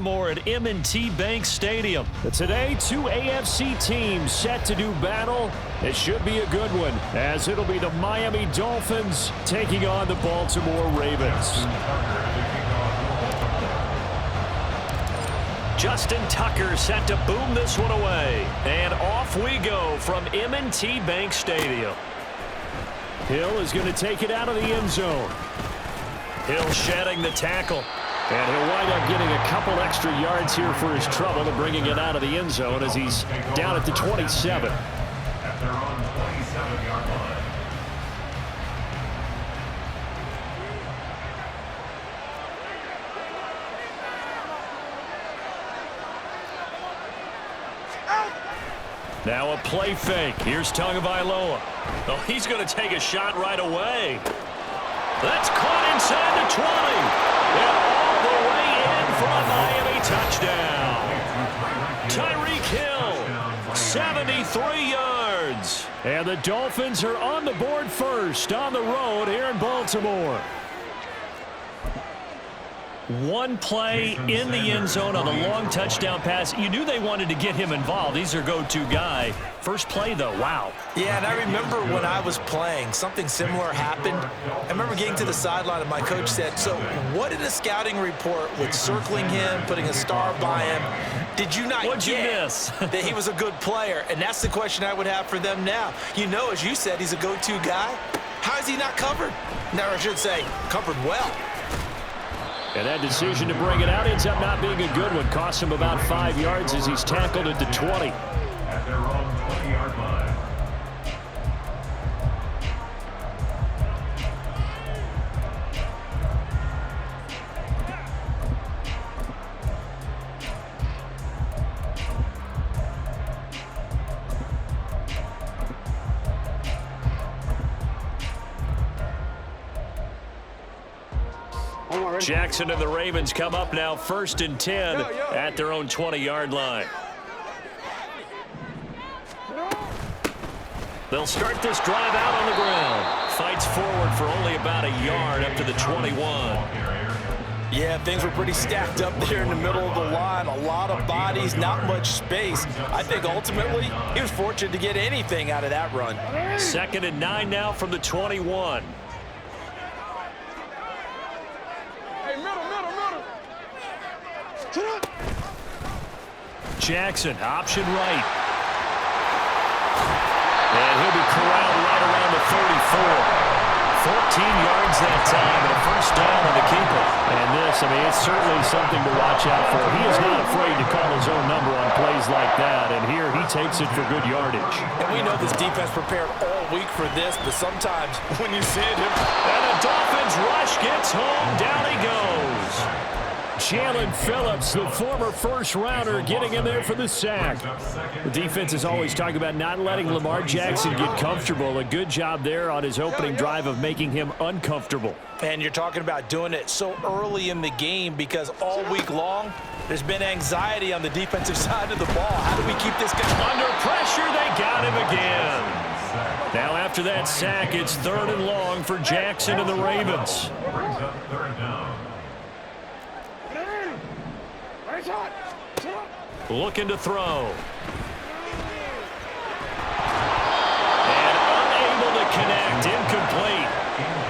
More at M&T Bank Stadium. Today, two AFC teams set to do battle. It should be a good one, as it'll be the Miami Dolphins taking on the Baltimore Ravens. Justin Tucker set to boom this one away. And off we go from M&T Bank Stadium. Hill is going to take it out of the end zone. Hill shedding the tackle. And he'll wind up getting a couple extra yards here for his trouble and bringing it out of the end zone as he's down at the 27. At their own 27-yard line. Now a play fake. Here's Tagovailoa. Oh, he's going to take a shot right away. That's caught inside the 20. And all the way in for a Miami touchdown. Tyreek Hill, 73 yards. And the Dolphins are on the board first on the road here in Baltimore. One play in the end zone on the long touchdown pass. You knew they wanted to get him involved. He's their go-to guy. First play, though, wow. Yeah, and I remember when I was playing, something similar happened. I remember getting to the sideline and my coach said, so what in a scouting report with circling him, putting a star by him, did you not What'd you get miss? that he was a good player? And that's the question I would have for them now. You know, as you said, he's a go-to guy. How is he not covered? Now, I should say, covered well. And that decision to bring it out ends up not being a good one. Costs him about 5 yards as he's tackled at the 20. At their own 20-yard line. Jackson and the Ravens come up now 1st and 10 at their own 20-yard line. They'll start this drive out on the ground. Fights forward for only about a yard up to the 21. Yeah, things were pretty stacked up there in the middle of the line. A lot of bodies, not much space. I think ultimately he was fortunate to get anything out of that run. 2nd and 9 now from the 21. Jackson, option right. And he'll be corralled right around the 34. 14 yards that time and a first down on the keeper. And this, I mean, it's certainly something to watch out for. He is not afraid to call his own number on plays like that. And here he takes it for good yardage. And we know this defense prepared all week for this, but sometimes when you see it, and the Dolphins rush gets home. Down he goes. Jalen Phillips, the former first-rounder, getting in there for the sack. The defense is always talking about not letting Lamar Jackson get comfortable. A good job there on his opening drive of making him uncomfortable. And you're talking about doing it so early in the game because all week long, there's been anxiety on the defensive side of the ball. How do we keep this guy under pressure? They got him again. Now after that sack, it's 3rd and long for Jackson and the Ravens. Brings up 3rd down. Looking to throw. And unable to connect. Incomplete.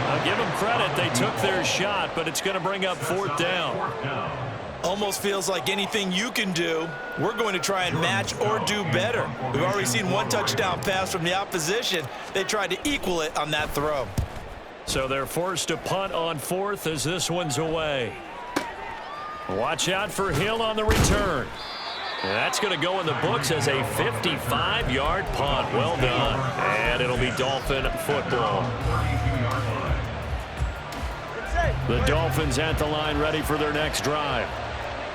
I'll give them credit. They took their shot, but it's going to bring up 4th down. Almost feels like anything you can do, we're going to try and match or do better. We've already seen one touchdown pass from the opposition. They tried to equal it on that throw. So they're forced to punt on 4th as this one's away. Watch out for Hill on the return. And that's going to go in the books as a 55-yard punt. Well done. And it'll be Dolphin football. The Dolphins at the line ready for their next drive.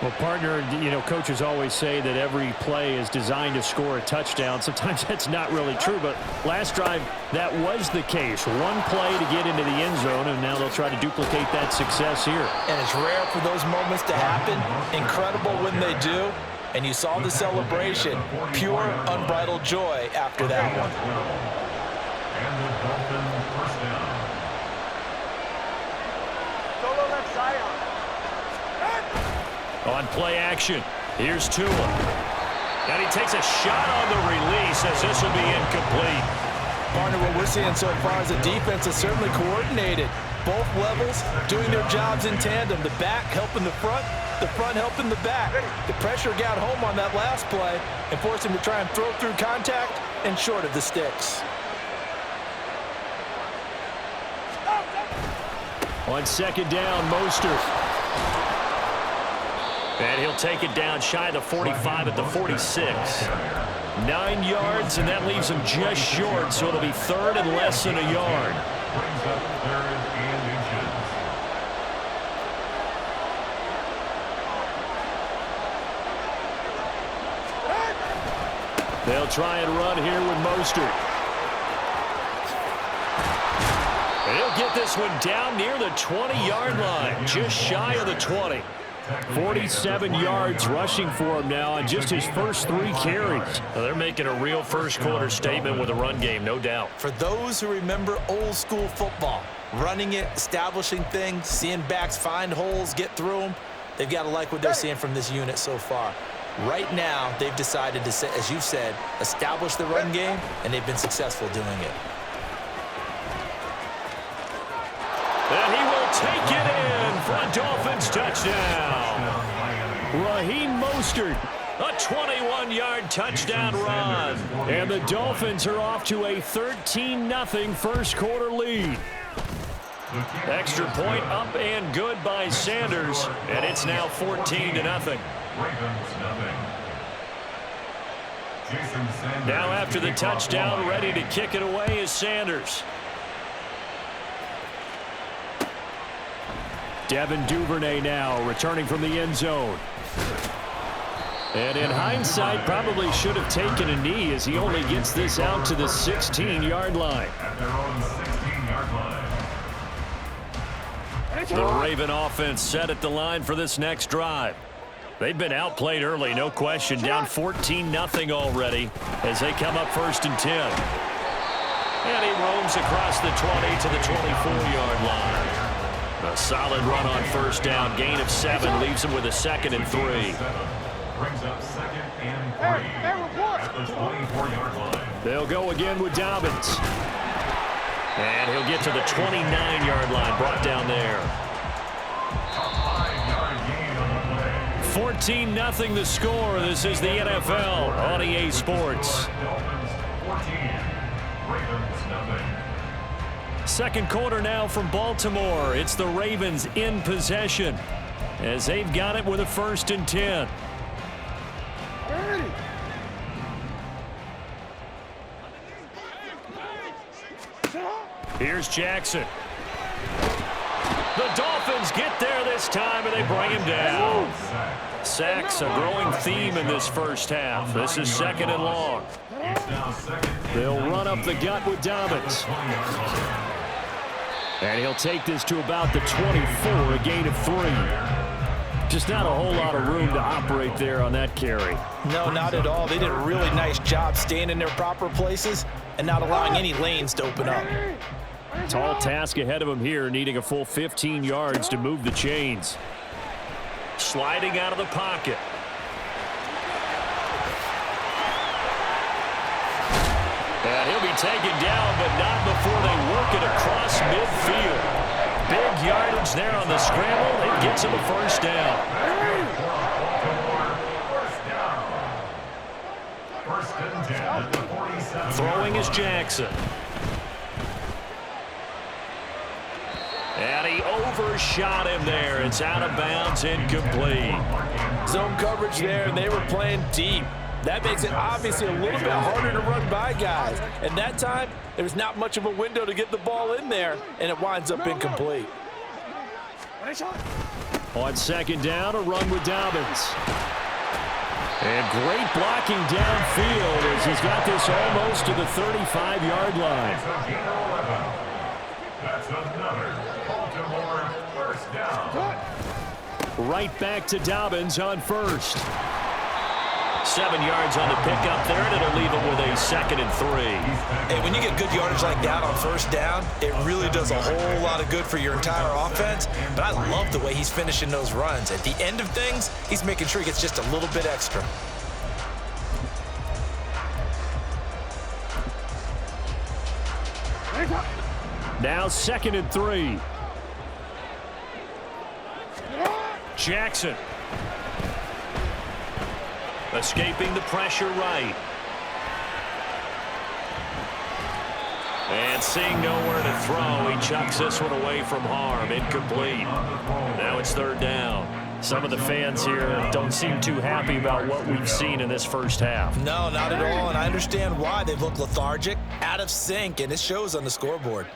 Well, partner, you know, coaches always say that every play is designed to score a touchdown. Sometimes that's not really true, but last drive, that was the case. One play to get into the end zone, and now they'll try to duplicate that success here. And it's rare for those moments to happen. Incredible when they do. And you saw the celebration. Pure, unbridled joy after that one. And the Dolphin first down. Solo left side. On play action, here's Tua. And he takes a shot on the release as this will be incomplete. Partner, what we're seeing so far is the defense is certainly coordinated. Both levels doing their jobs in tandem. The back helping the front helping the back. The pressure got home on that last play and forced him to try and throw through contact and short of the sticks. On second down, Mostert. And he'll take it down shy of the 45 at the 46. 9 yards, and that leaves him just short, so it'll be third and less than a yard. Brings up third and inches. They'll try and run here with Mostert. And he'll get this one down near the 20-yard line, just shy of the 20. 47 yards rushing for him now on just his first 3 carries. Well, they're making a real first-quarter statement with a run game, no doubt. For those who remember old-school football, running it, establishing things, seeing backs find holes, get through them, they've got to like what they're seeing from this unit so far. Right now, they've decided to, as you said, establish the run game, and they've been successful doing it. And he will take it in for a Dolphins touchdown. Raheem Mostert, a 21-yard touchdown run. And the Dolphins are off to a 13-0 first-quarter lead. Extra point up and good by Sanders, and it's now 14-0. Now after the touchdown, ready to kick it away is Sanders. Devin Duvernay now returning from the end zone. And in hindsight, probably should have taken a knee as he only gets this out to the 16-yard line. At their own 16-yard line. The Raven offense set at the line for this next drive. They've been outplayed early, no question, down 14-0 already as they come up 1st and 10. And he roams across the 20 to the 24-yard line. A solid run on first down. Gain of 7 leaves him with a 2nd and 3. Brings up 2nd and 3 at the 24-yard line. They'll go again with Dobbins. And he'll get to the 29-yard line, brought down there. 5-yard gain on the play. 14-0 the score. This is the NFL on EA Sports. Dolphins 14, Ravens 0. Second quarter now from Baltimore. It's the Ravens in possession as they've got it with a 1st and 10. Here's Jackson. The Dolphins get there this time, and they bring him down. Sacks, a growing theme in this first half. This is 2nd and long. They'll run up the gut with Dobbins. And he'll take this to about the 24, a gain of 3. Just not a whole lot of room to operate there on that carry. No, not at all. They did a really nice job staying in their proper places and not allowing any lanes to open up. Tall task ahead of him here, needing a full 15 yards to move the chains. Sliding out of the pocket. And he'll be taken down, but not before they work it across midfield. Big yardage there on the scramble. It gets him a 1st down. Throwing is Jackson. And he overshot him there. It's out of bounds, incomplete. Zone coverage there, and they were playing deep. That makes it obviously a little bit harder to run by guys. And that time, there's not much of a window to get the ball in there, and it winds up incomplete. On second down, a run with Dobbins. And great blocking downfield as he's got this almost to the 35-yard line. That's another Baltimore 1st down. Right back to Dobbins on 1st. 7 yards on the pickup there, and it'll leave him with a 2nd and 3. Hey, when you get good yardage like that on first down, it really does a whole lot of good for your entire offense. But I love the way he's finishing those runs. At the end of things, he's making sure he gets just a little bit extra. Now 2nd and 3. Jackson. Escaping the pressure right. And seeing nowhere to throw, he chucks this one away from harm. Incomplete. Now it's 3rd down. Some of the fans here don't seem too happy about what we've seen in this first half. No, not at all, and I understand why. They look lethargic, out of sync, and it shows on the scoreboard.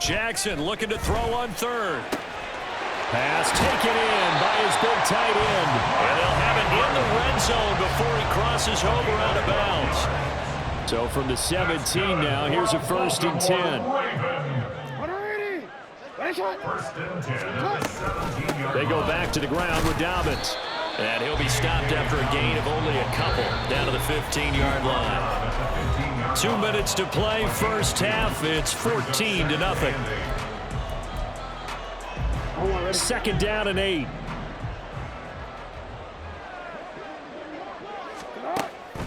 Jackson looking to throw on 3rd. Pass taken in by his big tight end. And they'll have it in the red zone before he crosses over out of bounds. So from the 17 now, here's a 1st and 10. They go back to the ground with Dobbins. And he'll be stopped after a gain of only a couple down to the 15-yard line. 2 minutes to play, first half. It's 14-0. 2nd down and 8.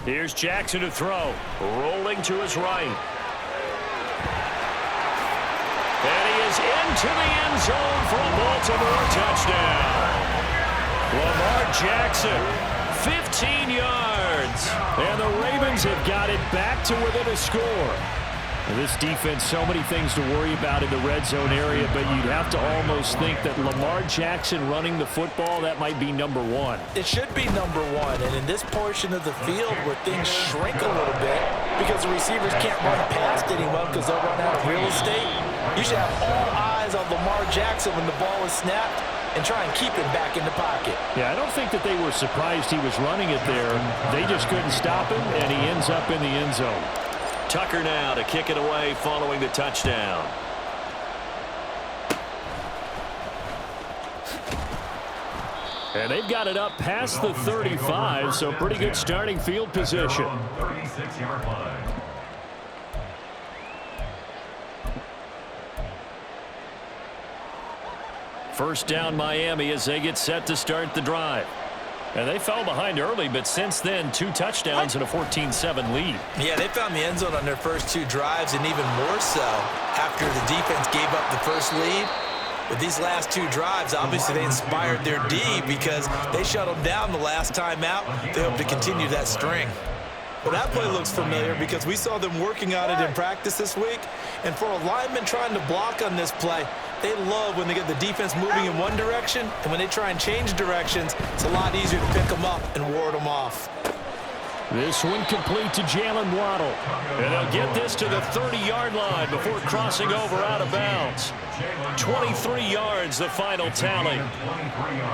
Here's Jackson to throw. Rolling to his right. And he is into the end zone for a Baltimore touchdown. Lamar Jackson, 15 yards. And the Ravens have got it back to within a score. This defense, so many things to worry about in the red zone area, but you'd have to almost think that Lamar Jackson running the football, that might be number 1. It should be number 1, and in this portion of the field where things shrink a little bit because the receivers can't run past anyone because they'll run out of real estate, you should have all eyes on Lamar Jackson when the ball is snapped and try and keep him back in the pocket. Yeah, I don't think that they were surprised he was running it there. They just couldn't stop him, and he ends up in the end zone. Tucker now to kick it away following the touchdown. And they've got it up past the 35, so pretty good starting field position. 36-yard line. First down Miami as they get set to start the drive. And they fell behind early, but since then, 2 touchdowns and a 14-7 lead. Yeah, they found the end zone on their first 2 drives, and even more so after the defense gave up the first lead. With these last 2 drives, obviously they inspired their D because they shut them down the last time out. They hope to continue that string. Well, that play looks familiar because we saw them working on it in practice this week. And for a lineman trying to block on this play, they love when they get the defense moving in one direction, and when they try and change directions, it's a lot easier to pick them up and ward them off. This one complete to Jalen Waddle. And they'll get this to the 30-yard line before crossing over out of bounds. 23 yards, the final tally.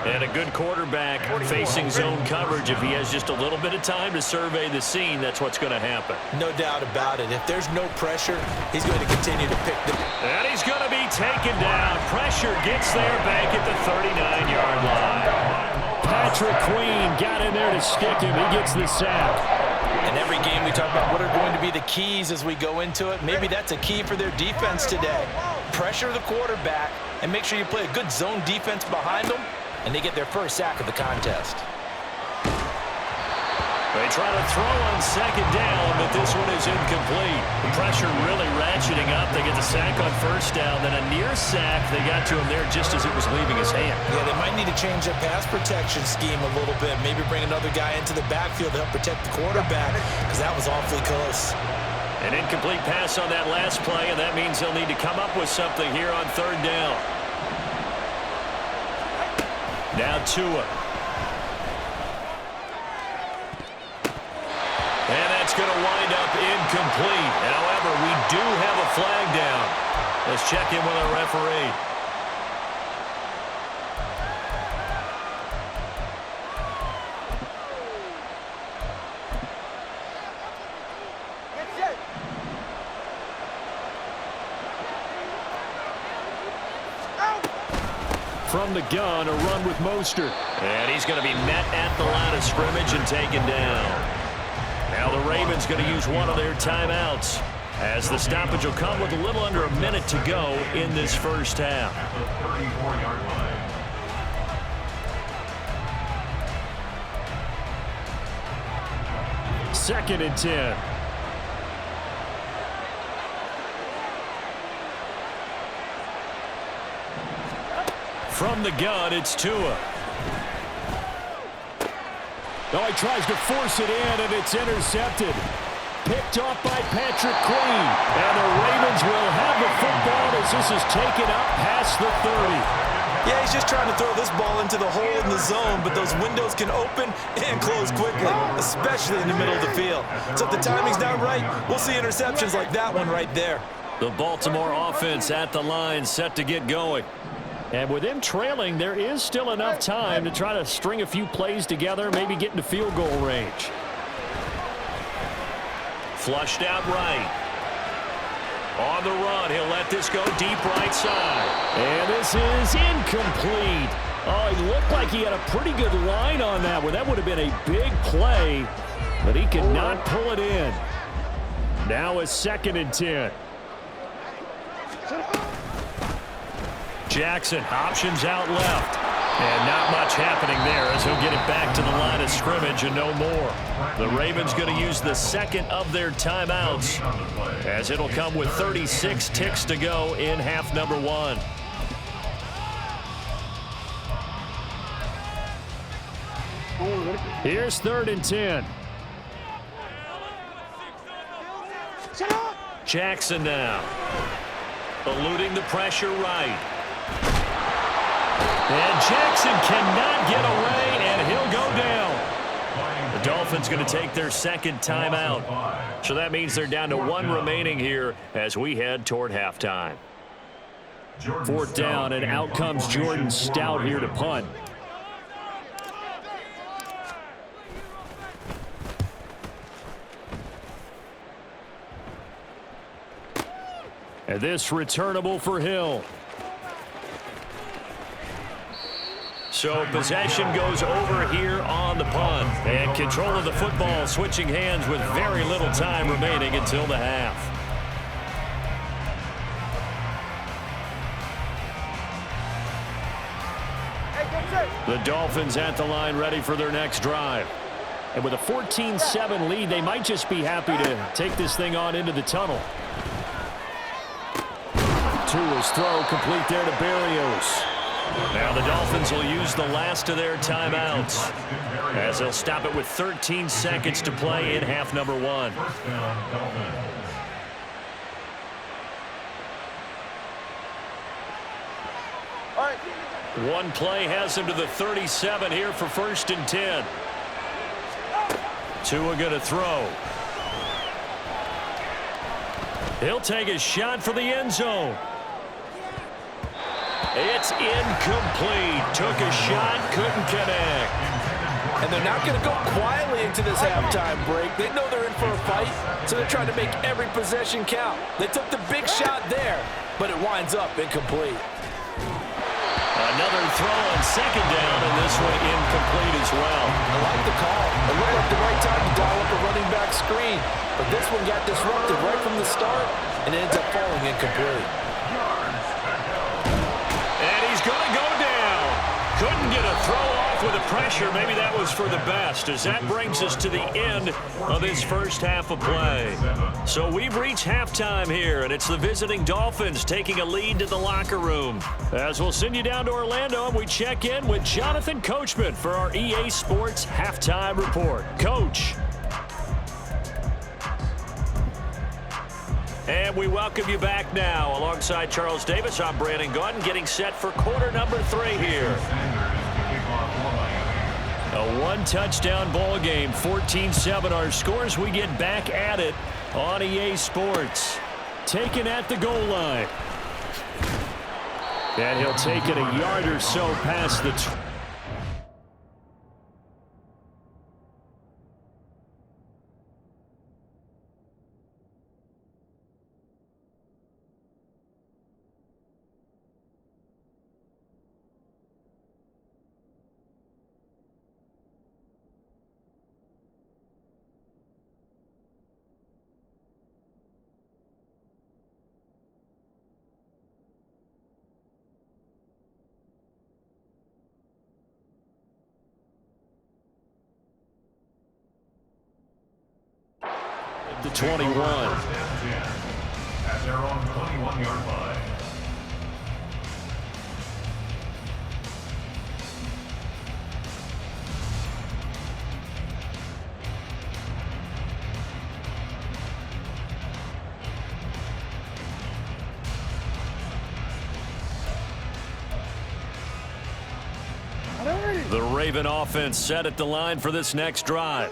And a good quarterback facing zone coverage. If he has just a little bit of time to survey the scene, that's what's going to happen. No doubt about it. If there's no pressure, he's going to continue to pick them. And he's going to be taken down. Pressure gets there back at the 39-yard line. Patrick Queen got in there to stick him. He gets the sack. And every game we talk about what are going to be the keys as we go into it. Maybe that's a key for their defense today. Pressure the quarterback and make sure you play a good zone defense behind them, and they get their first sack of the contest. They try to throw on second down, but this one is incomplete. The pressure really ratcheting up. They get the sack on first down, then a near sack. They got to him there just as it was leaving his hand. Yeah, they might need to change their pass protection scheme a little bit. Maybe bring another guy into the backfield to help protect the quarterback because that was awfully close. An incomplete pass on that last play, and that means they'll need to come up with something here on third down. Now Tua. And that's going to wind up incomplete. However, we do have a flag down. Let's check in with our referee. From the gun, a run with Mostert. And he's going to be met at the line line of scrimmage and taken down. Now the Ravens going to use one of their timeouts, as the stoppage will come with a little under a minute to go in this first half. At the 34-yard line. Second and 10. From the gun, it's Tua. Oh, he tries to force it in, and it's intercepted. Picked off by Patrick Queen. And the Ravens will have the football as this is taken up past the 30. Yeah, he's just trying to throw this ball into the hole in the zone, but those windows can open and close quickly, especially in the middle of the field. So if the timing's not right, we'll see interceptions like that one right there. The Baltimore offense at the line, set to get going. And with them trailing, there is still enough time to try to string a few plays together, maybe get into field goal range. Flushed out right. On the run, he'll let this go deep right side. And this is incomplete. Oh, he looked like he had a pretty good line on that one. That would have been a big play, but he could not pull it in. Now it's second and 10. Jackson options out left. And not much happening there as he'll get it back to the line of scrimmage and no more. The Ravens going to use the second of their timeouts as it'll come with 36 ticks to go in half number one. Here's third and 10. Jackson now. Eluding the pressure right. And Jackson cannot get away, and he'll go down. The Dolphins going to take their second timeout. So that means they're down to one remaining here as we head toward halftime. Fourth down, and out comes Jordan Stout here to punt. And this returnable for Hill. So possession goes over here on the punt. And control of the football switching hands with very little time remaining until the half. The Dolphins at the line ready for their next drive. And with a 14-7 lead, they might just be happy to take this thing on into the tunnel. Tua's throw complete there to Berrios. Now the Dolphins will use the last of their timeouts as they'll stop it with 13 seconds to play in half number one. One play has him to the 37 here for first and 10. Tua going to throw. He'll take a shot for the end zone. It's incomplete. Took a shot, couldn't connect. And they're not going to go quietly into this halftime break. They know they're in for a fight, so they're trying to make every possession count. They took the big shot there, but it winds up incomplete. Another throw on second down, and this one incomplete as well. I like the call. It looked like the right time to dial up a running back screen, but this one got disrupted right from the start, and it ends up falling incomplete. Going to go down. Couldn't get a throw off with the pressure. Maybe that was for the best, as that brings us to the end of this first half of play. So we've reached halftime here, and it's the visiting Dolphins taking a lead to the locker room. As we'll send you down to Orlando, and we check in with Jonathan Coachman for our EA Sports Halftime Report. Coach. And we welcome you back now. Alongside Charles Davis, I'm Brandon Gaudin, getting set for quarter number 3 here. A one-touchdown ball game, 14-7 our scores. We get back at it on EA Sports. Taken at the goal line. And he'll take it a yard or so past the the 21. First and 10 at their own 21-yard line. The Raven offense set at the line for this next drive.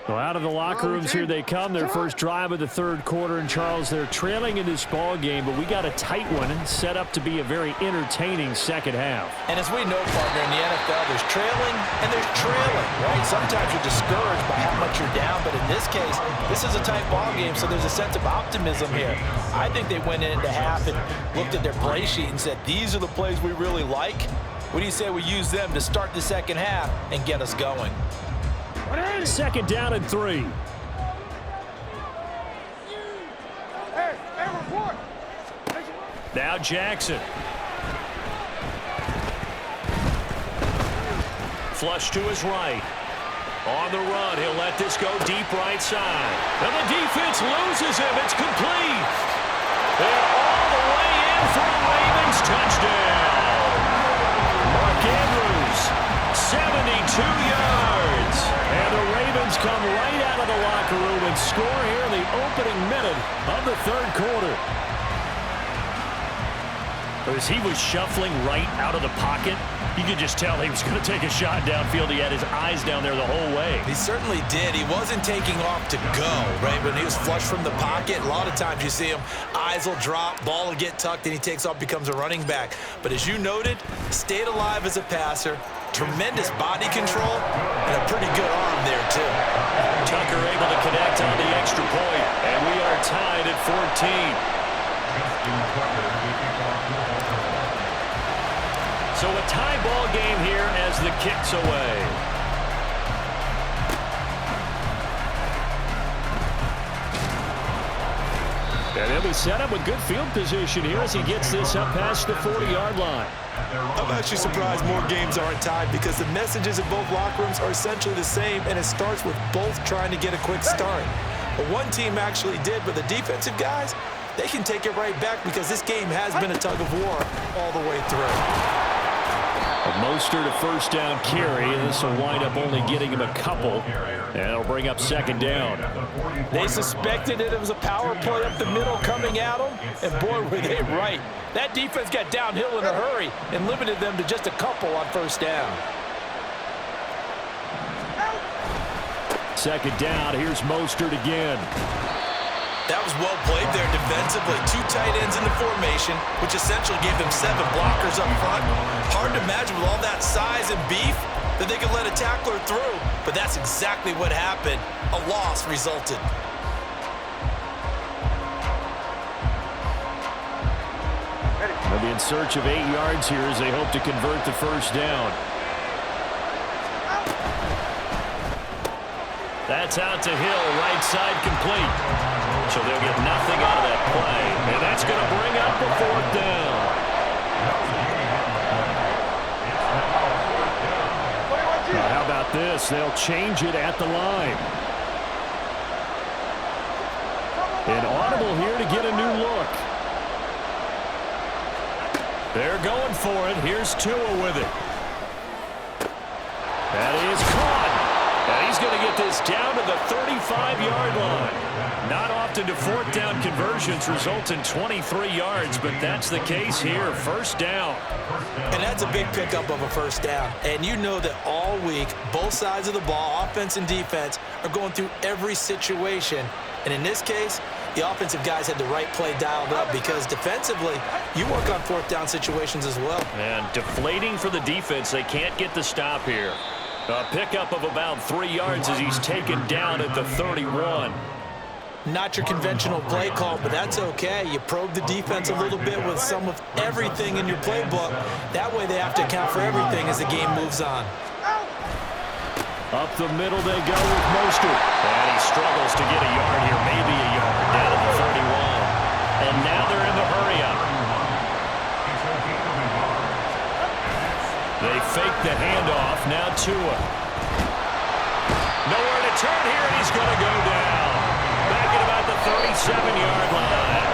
Well, out of the locker rooms here they come. Their first drive of the third quarter. And, Charles, they're trailing in this ball game, but we got a tight one and set up to be a very entertaining second half. And as we know, partner, in the NFL, there's trailing and there's trailing, right? Sometimes you're discouraged by how much you're down, but in this case, this is a tight ball game, so there's a sense of optimism here. I think they went into half and looked at their play sheet and said, these are the plays we really like. What do you say we use them to start the second half and get us going? Second down and 3. Now Jackson. Flush to his right. On the run, he'll let this go deep right side. And the defense loses him. It's complete. And all the way in for a Ravens touchdown. Mark Andrews, 72 yards. And the Ravens come right out of the locker room and score here in the opening minute of the third quarter. As he was shuffling right out of the pocket, you could just tell he was going to take a shot downfield. He had his eyes down there the whole way. He certainly did. He wasn't taking off to go, right? When he was flush from the pocket, a lot of times you see him, eyes will drop, ball will get tucked, and he takes off, becomes a running back. But as you noted, stayed alive as a passer, tremendous body control, and a pretty good arm there, too. Tucker able to connect on the extra point, and we are tied at 14. So a tie ball game here as the kick's away. And he'll be set up with good field position here as he gets this up past the 40-yard line. I'm actually surprised more games aren't tied because the messages in both locker rooms are essentially the same, and it starts with both trying to get a quick start. But one team actually did, but the defensive guys, they can take it right back because this game has been a tug of war all the way through. Mostert a first down carry, and this will wind up only getting him a couple, and it'll bring up second down. They suspected it was a power play up the middle coming at them, and boy, were they right. That defense got downhill in a hurry and limited them to just a couple on first down. Second down, here's Mostert again. That was well played there defensively. Two tight ends in the formation, which essentially gave them 7 blockers up front. Hard to imagine with all that size and beef that they could let a tackler through, but that's exactly what happened. A loss resulted. They'll be in search of 8 yards here as they hope to convert the first down. That's out to Hill, right side complete. So they'll get nothing out of that play. And that's going to bring up the fourth down. Now, how about this? They'll change it at the line. An audible here to get a new look. They're going for it. Here's Tua with it. That is caught. And he's going to get this down to the 35-yard line. Not often do fourth down conversions result in 23 yards, but that's the case here. First down. And that's a big pickup of a first down. And you know that all week, both sides of the ball, offense and defense, are going through every situation. And in this case, the offensive guys had the right play dialed up because defensively, you work on fourth down situations as well. And deflating for the defense. They can't get the stop here. A pickup of about 3 yards as he's taken down at the 31. Not your conventional play call, but that's okay. You probe the defense a little bit with some of everything in your playbook. That way they have to account for everything as the game moves on. Up the middle they go with Mostert. And he struggles to get a yard here, maybe a yard, down at the 31. And now they're in the hurry-up. They fake the handoff. Now Tua. Nowhere to turn here, and he's going to go down. Back at about 37-yard line.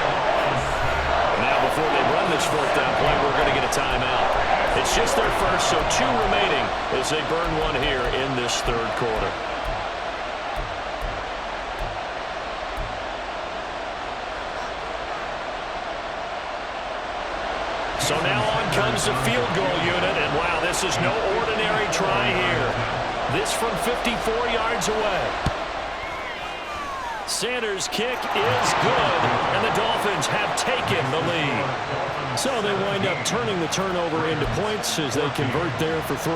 Now, before they run this fourth down play, we're going to get a timeout. It's just their first, so 2 remaining as they burn one here in this third quarter. So now on comes the field goal unit, and wow, this is no ordinary try here. This from 54 yards away. Sanders' kick is good, and the Dolphins have taken the lead. So they wind up turning the turnover into points as they convert there for 3.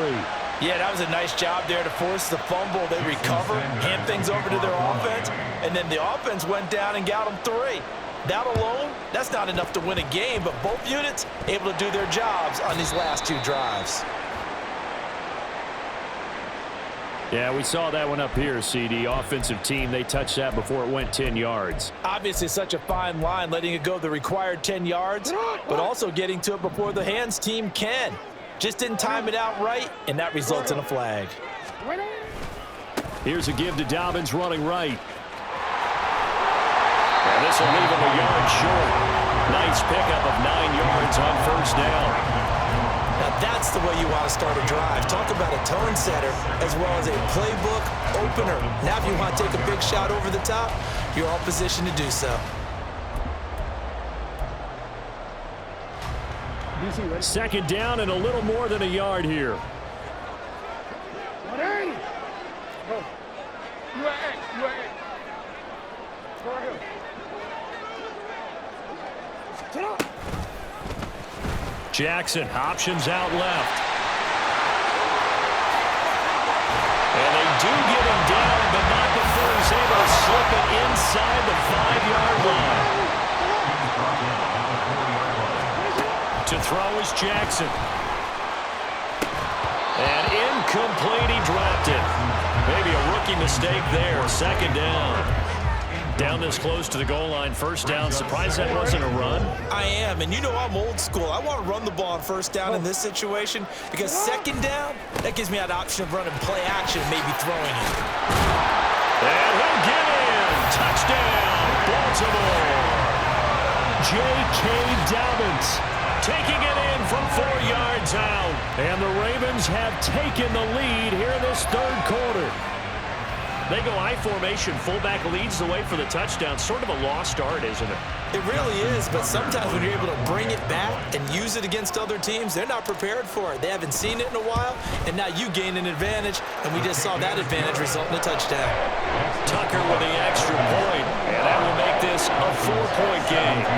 Yeah, that was a nice job there to force the fumble. They recover, hand things over to their offense, and then the offense went down and got them 3. That alone, that's not enough to win a game, but both units able to do their jobs on these last 2 drives. Yeah, we saw that one up here, CD. Offensive team, they touched that before it went 10 yards. Obviously, such a fine line, letting it go the required 10 yards, but also getting to it before the hands team can. Just didn't time it out right, and that results in a flag. Here's a give to Dobbins running right. And this will leave him a yard short. Nice pickup of 9 yards on first down. Now that's the way you want to start a drive. Talk about a tone setter as well as a playbook opener. Now if you want to take a big shot over the top, you're all positioned to do so. Second down and a little more than a yard here. Jackson options out left. And they do get him down, but not before he's able to slip it inside the 5-yard line. To throw is Jackson. And incomplete, he dropped it. Maybe a rookie mistake there. Second down. Down this close to the goal line, first down. Surprised that wasn't a run? I am, and you know I'm old school. I want to run the ball on first down in this situation because second down, that gives me that option of running play action, maybe throwing it. And he'll get in. Touchdown, Baltimore. J.K. Dobbins taking it in from 4 yards out. And the Ravens have taken the lead here in this third quarter. They go I formation. Fullback leads the way for the touchdown. Sort of a lost art, isn't it? It really is, but sometimes when you're able to bring it back and use it against other teams, they're not prepared for it. They haven't seen it in a while, and now you gain an advantage, and we just saw that advantage result in a touchdown. Tucker with the extra point, and that will make this a 4-point game.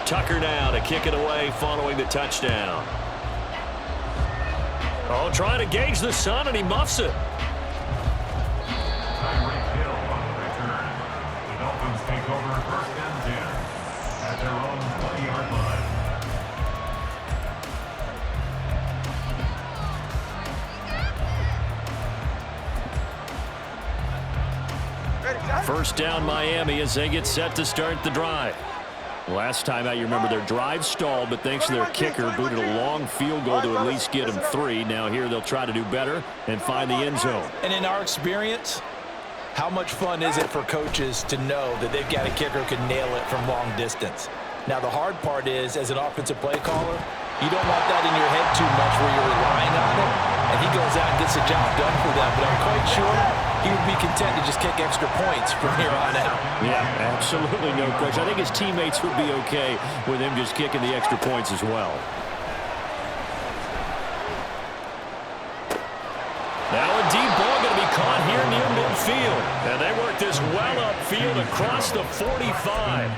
Tucker now to kick it away following the touchdown. Oh, trying to gauge the sun, and he muffs it. Tyreek Hill on the return. The Dolphins take over first and 10 at their own 20-yard line. First down Miami as they get set to start the drive. Last time out, you remember their drive stalled, but thanks to their kicker, booted a long field goal to at least get them 3. Now here they'll try to do better and find the end zone. And in our experience, how much fun is it for coaches to know that they've got a kicker who can nail it from long distance? Now the hard part is, as an offensive play caller, you don't want that in your head too much where you're relying on it, and he goes out and gets the job done for them. But I'm quite sure he would be content to just kick extra points from here on out. Yeah, absolutely no question. I think his teammates would be okay with him just kicking the extra points as well. Now a deep ball going to be caught here near midfield. And they work this well upfield across the 45.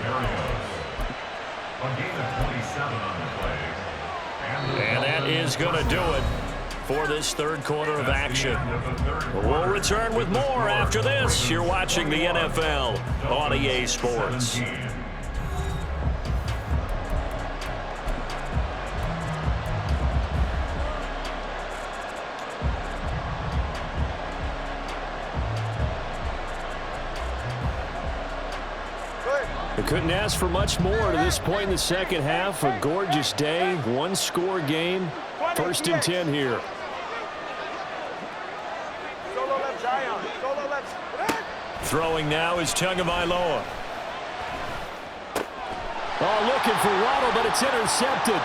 And that is going to do it for this third quarter of action. We'll return with more after this. You're watching the NFL on EA Sports. They couldn't ask for much more to this point in the second half. A gorgeous day, one-score game. First and 10 here. Throwing now is Tagovailoa. Oh, looking for Waddle, but it's intercepted.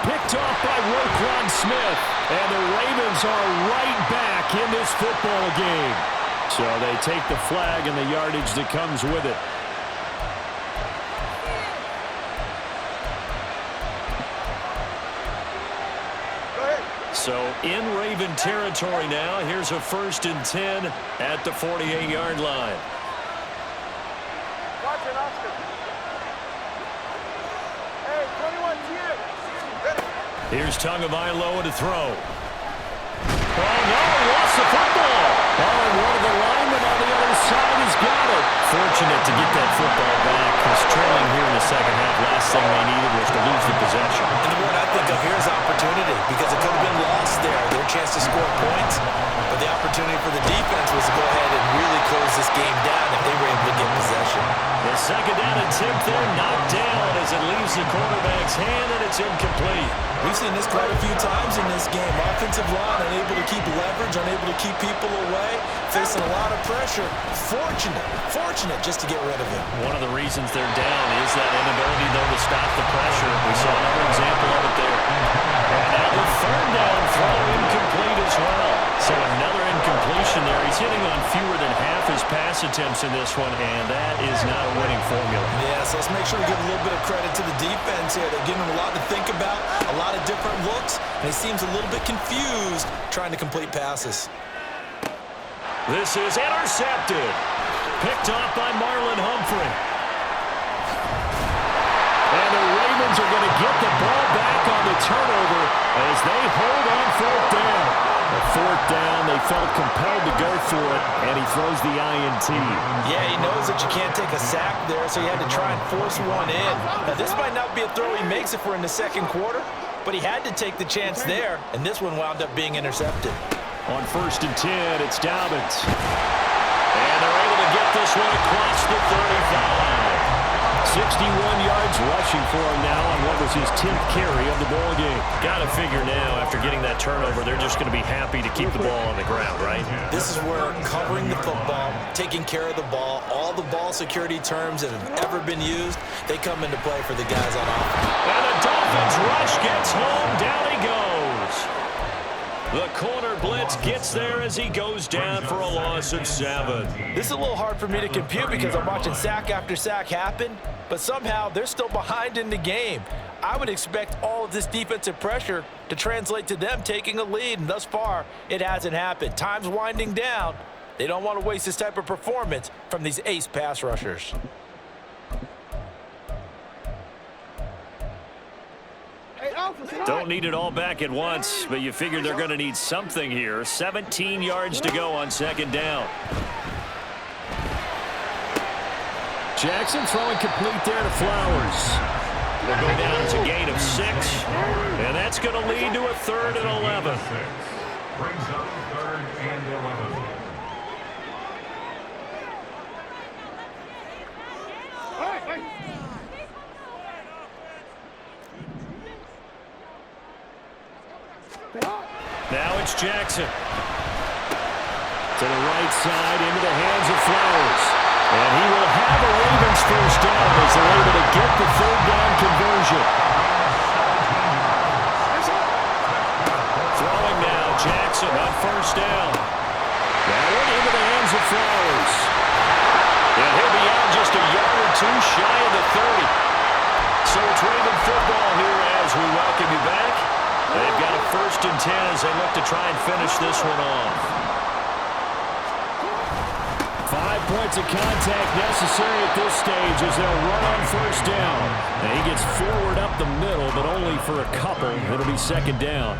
Picked off by Roquan Smith. And the Ravens are right back in this football game. So they take the flag and the yardage that comes with it. So in Raven territory now. Here's a 1st and 10 at the 48-yard line. Here's Tagovailoa to throw. Oh, no, he lost the football. Oh, and one of the linemen on the other side has got it. Fortunate to get that football back, because trailing here in the second half, last thing they needed was to lose the possession. And the word I think of here is opportunity, because it could have been lost there. Their chance to score points, but the opportunity for the defense was to go ahead and really close this game down if they were able to get possession. The second down attempt there knocked down as it leaves the quarterback's hand, and it's incomplete. We've seen this quite a few times in this game. Offensive line unable to keep leverage, unable to keep people away, facing a lot of pressure. Fortunate just to get rid of it. One of the reasons they're down is that inability, though, to stop the pressure. We saw another example of it there. And now the 3rd down throw incomplete as well. So another incompletion there. He's hitting on fewer than half his pass attempts in this one, and that is not a winning formula. Yeah, so let's make sure we give a little bit of credit to the defense here. They're giving him a lot to think about, a lot of different looks, and he seems a little bit confused trying to complete passes. This is intercepted. Picked off by Marlon Humphrey. And the Ravens are going to get the ball back on the turnover as they hold on 4th down. A 4th down, they felt compelled to go for it, and he throws the INT. Yeah, he knows that you can't take a sack there, so he had to try and force one in. Now, this might not be a throw he makes if we're in the second quarter, but he had to take the chance there, and this one wound up being intercepted. On 1st and 10, it's Dobbins. And they're able to get this one across the 35. 61 yards rushing for him now on what was his 10th carry of the ball game. Got to figure now, after getting that turnover, they're just going to be happy to keep the ball on the ground, right? This is where covering the football, taking care of the ball, all the ball security terms that have ever been used, they come into play for the guys on offense. And the Dolphins rush gets home. Down he goes. The corner blitz gets there as he goes down for a loss of 7. This is a little hard for me to compute because I'm watching sack after sack happen, but somehow they're still behind in the game. I would expect all of this defensive pressure to translate to them taking a lead, and thus far, it hasn't happened. Time's winding down. They don't want to waste this type of performance from these ace pass rushers. Don't need it all back at once, but you figure they're going to need something here. 17 yards to go on 2nd down. Jackson throwing complete there to Flowers. They'll go down to a gain of 6, and that's going to lead to a 3rd and 11. Brings up 3rd and 11. Now it's Jackson. To the right side, into the hands of Flowers. And he will have a Ravens 1st down as they're able to get the 3rd down conversion. Throwing now, Jackson on 1st down. That one into the hands of Flowers. And he'll be out just a yard or 2 shy of the 30. So it's Raven football here as we welcome you back. They've got a 1st and 10 as they look to try and finish this one off. 5 points of contact necessary at this stage as they'll run on 1st down. And he gets forward up the middle, but only for a couple. It'll be 2nd down.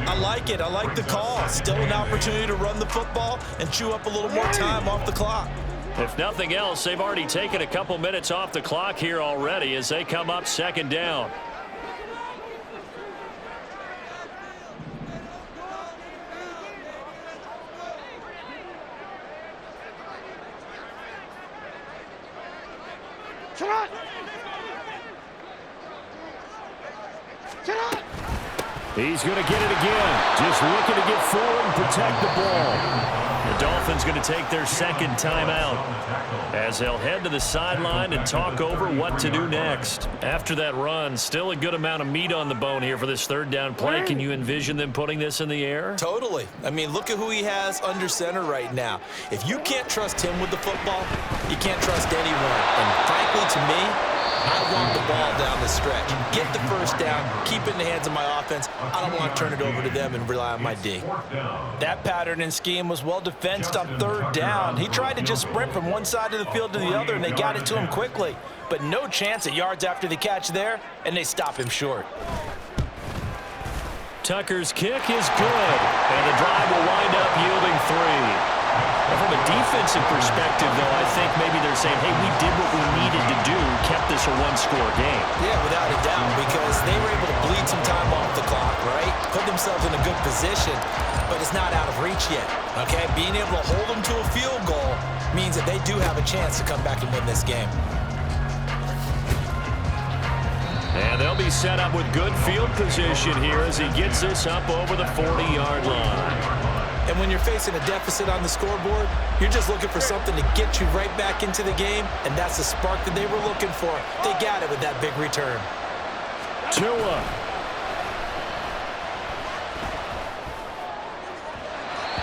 I like it. I like the call. Still an opportunity to run the football and chew up a little more time off the clock. If nothing else, they've already taken a couple minutes off the clock here already as they come up 2nd down. He's going to get it again. Just looking to get forward and protect the ball. The Dolphins going to take their second timeout as they'll head to the sideline and talk over what to do next. After that run, still a good amount of meat on the bone here for this third down play. Can you envision them putting this in the air? Totally. I mean, look at who he has under center right now. If you can't trust him with the football, you can't trust anyone. And frankly, to me, I want the ball down the stretch. Get the first down, keep it in the hands of my offense. I don't want to turn it over to them and rely on my D. That pattern and scheme was well defensed on third down. He tried to just sprint from one side of the field to the other, and they got it to him quickly. But no chance at yards after the catch there, and they stop him short. Tucker's kick is good, and the drive will wind up yielding 3. From a defensive perspective, though, I think maybe they're saying, hey, we did what we needed to do, kept this a one-score game. Yeah, without a doubt, because they were able to bleed some time off the clock, right? Put themselves in a good position, but it's not out of reach yet, okay? Being able to hold them to a field goal means that they do have a chance to come back and win this game. And they'll be set up with good field position here as he gets this up over the 40-yard line. And when you're facing a deficit on the scoreboard, you're just looking for something to get you right back into the game, and that's the spark that they were looking for. They got it with that big return. Tua.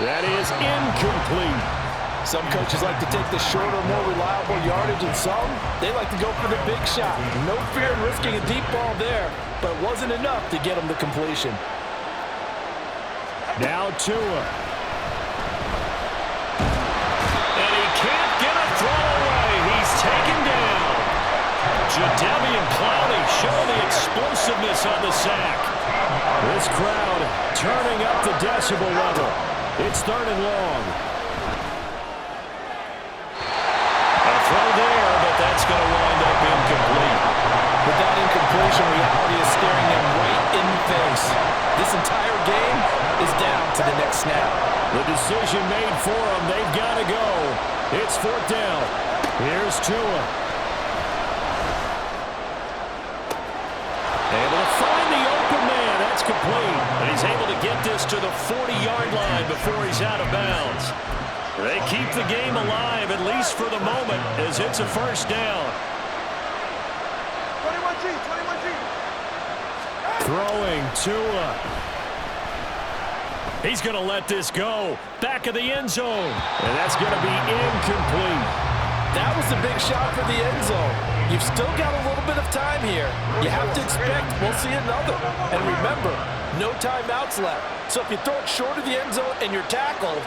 That is incomplete. Some coaches like to take the shorter, more reliable yardage, and some, they like to go for the big shot. No fear in risking a deep ball there, but it wasn't enough to get them to completion. Now Tua. Taken down. Jadeveon Clowney showing the explosiveness on the sack. This crowd turning up the decibel level. It's third and long. A throw there, but that's going to wind up incomplete. But that incompletion reality is staring them right in the face. This entire game is down to the next snap. The decision made for them. They've got to go. It's fourth down. Here's Tua. Able to find the open man. That's complete. And he's able to get this to the 40-yard line before he's out of bounds. They keep the game alive, at least for the moment, as it's a first down. 21G. Throwing Tua. He's going to let this go. Back of the end zone. And that's going to be incomplete. That was a big shot for the end zone. You've still got a little bit of time here. You have to expect we'll see another. And remember, no timeouts left. So if you throw it short of the end zone and you're tackled,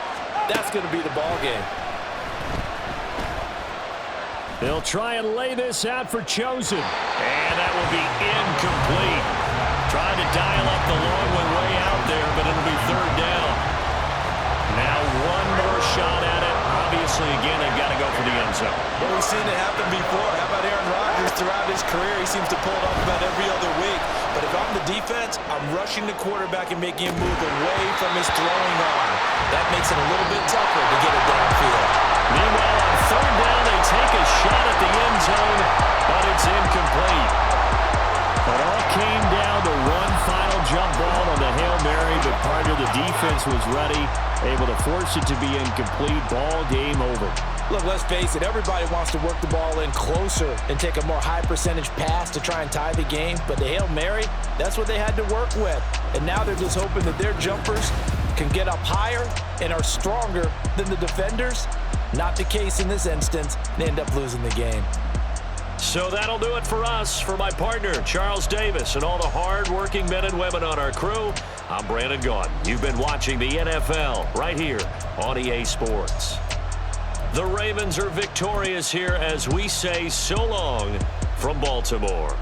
that's going to be the ball game. They'll try and lay this out for Chosen. And that will be incomplete. Trying to dial up the long one way out there, but it'll be third down. Now one more shot at it. Obviously, again, they've got to go for the end zone. Well, we've seen it happen before. How about Aaron Rodgers throughout his career? He seems to pull it off about every other week. But if I'm the defense, I'm rushing the quarterback and making him move away from his throwing arm. That makes it a little bit tougher to get it downfield. Meanwhile, on third down, they take a shot at the end zone, but it's incomplete. It all came down to one final jump ball on the Hail Mary, but part of the defense was ready, able to force it to be incomplete. Ball game over. Look, let's face it, everybody wants to work the ball in closer and take a more high percentage pass to try and tie the game, but the Hail Mary, that's what they had to work with. And now they're just hoping that their jumpers can get up higher and are stronger than the defenders. Not the case in this instance. They end up losing the game. So that'll do it for us. For my partner, Charles Davis, and all the hard-working men and women on our crew, I'm Brandon Gaudin. You've been watching the NFL right here on EA Sports. The Ravens are victorious here as we say so long from Baltimore.